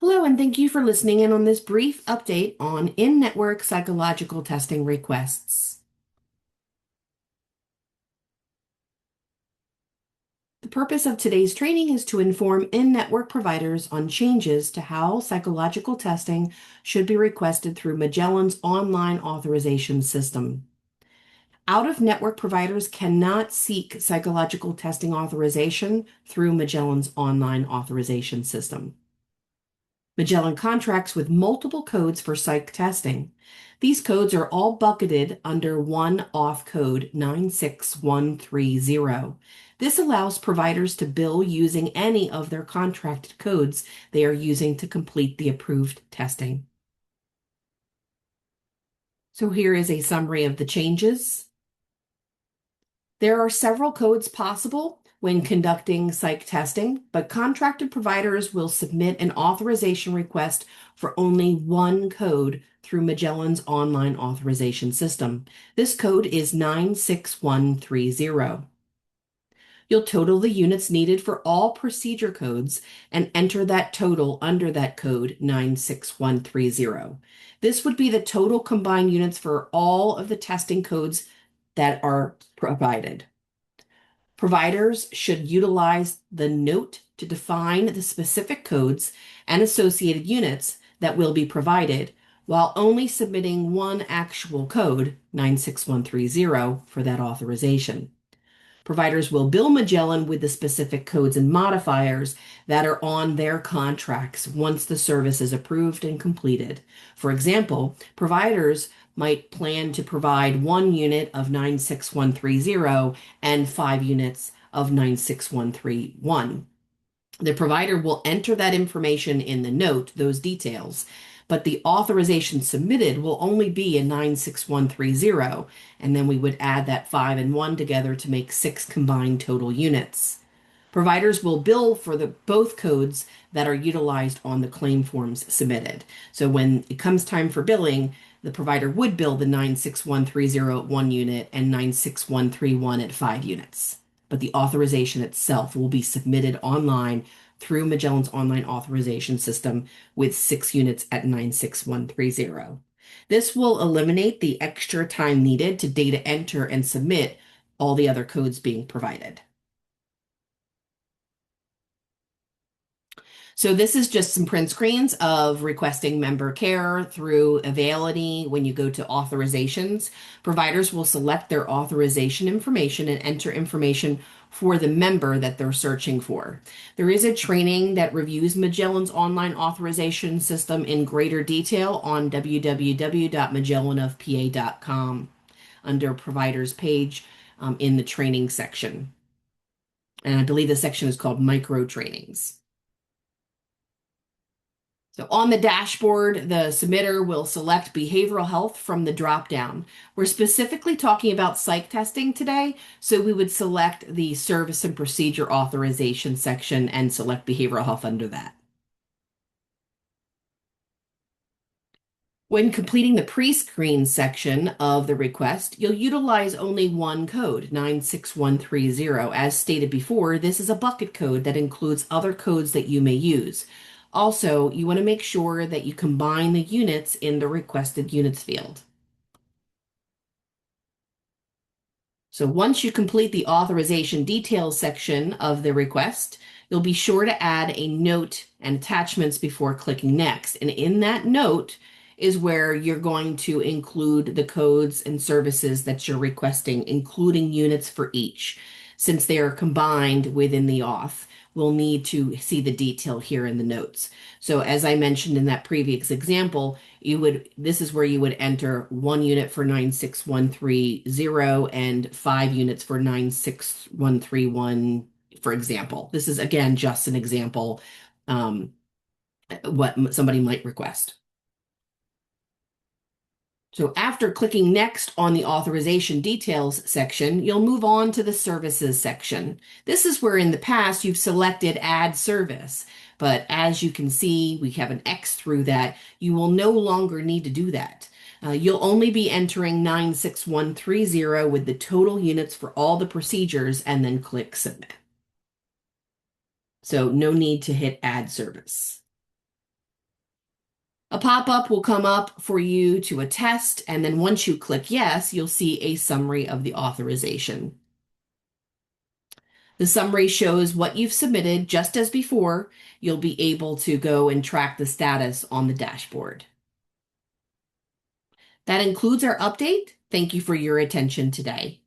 Hello, and thank you for listening in on this brief update on in-network psychological testing requests. The purpose of today's training is to inform in-network providers on changes to how psychological testing should be requested through Magellan's online authorization system. Out-of-network providers cannot seek psychological testing authorization through Magellan's online authorization system. Magellan contracts with multiple codes for psych testing. These codes are all bucketed under one auth code 96130. This allows providers to bill using any of their contracted codes they are using to complete the approved testing. So here is a summary of the changes. There are several codes possible when conducting psych testing, but contracted providers will submit an authorization request for only one code through Magellan's online authorization system. This code is 96130. You'll total the units needed for all procedure codes and enter that total under that code 96130. This would be the total combined units for all of the testing codes that are provided. Providers should utilize the note to define the specific codes and associated units that will be provided, while only submitting one actual code, 96130, for that authorization. Providers will bill Magellan with the specific codes and modifiers that are on their contracts once the service is approved and completed. For example, providers might plan to provide one unit of 96130 and 5 units of 96131. The provider will enter that information in the note, those details, but the authorization submitted will only be a 96130, and then we would add that 5 and 1 together to make 6 combined total units. Providers will bill for the both codes that are utilized on the claim forms submitted. So when it comes time for billing, the provider would bill the 96130 at 1 unit and 96131 at 5 units. But the authorization itself will be submitted online through Magellan's online authorization system with 6 units at 96130. This will eliminate the extra time needed to data enter and submit all the other codes being provided. So this is just some print screens of requesting member care through Availity. When you go to authorizations, providers will select their authorization information and enter information for the member that they're searching for. There is a training that reviews Magellan's online authorization system in greater detail on www.magellanofpa.com under providers page in the training section. And I believe the section is called micro trainings. So on the dashboard, the submitter will select behavioral health from the drop-down. We're specifically talking about psych testing today, so we would select the service and procedure authorization section and select behavioral health under that. When completing the pre-screen section of the request, you'll utilize only one code, 96130. As stated before, this is a bucket code that includes other codes that you may use. Also, you want to make sure that you combine the units in the requested units field. So once you complete the authorization details section of the request, you'll be sure to add a note and attachments before clicking next. And in that note is where you're going to include the codes and services that you're requesting, including units for each. Since they are combined within the auth, we'll need to see the detail here in the notes. So as I mentioned in that previous example, this is where you would enter 1 unit for 96130 and 5 units for 96131, for example. This is again just an example, what somebody might request. So after clicking next on the authorization details section, you'll move on to the services section. This is where in the past you've selected add service, but as you can see, we have an X through that. You will no longer need to do that. You'll only be entering 96130 with the total units for all the procedures and then click submit. So no need to hit add service. A pop-up will come up for you to attest, and then once you click yes, you'll see a summary of the authorization. The summary shows what you've submitted just as before. You'll be able to go and track the status on the dashboard. That includes our update. Thank you for your attention today.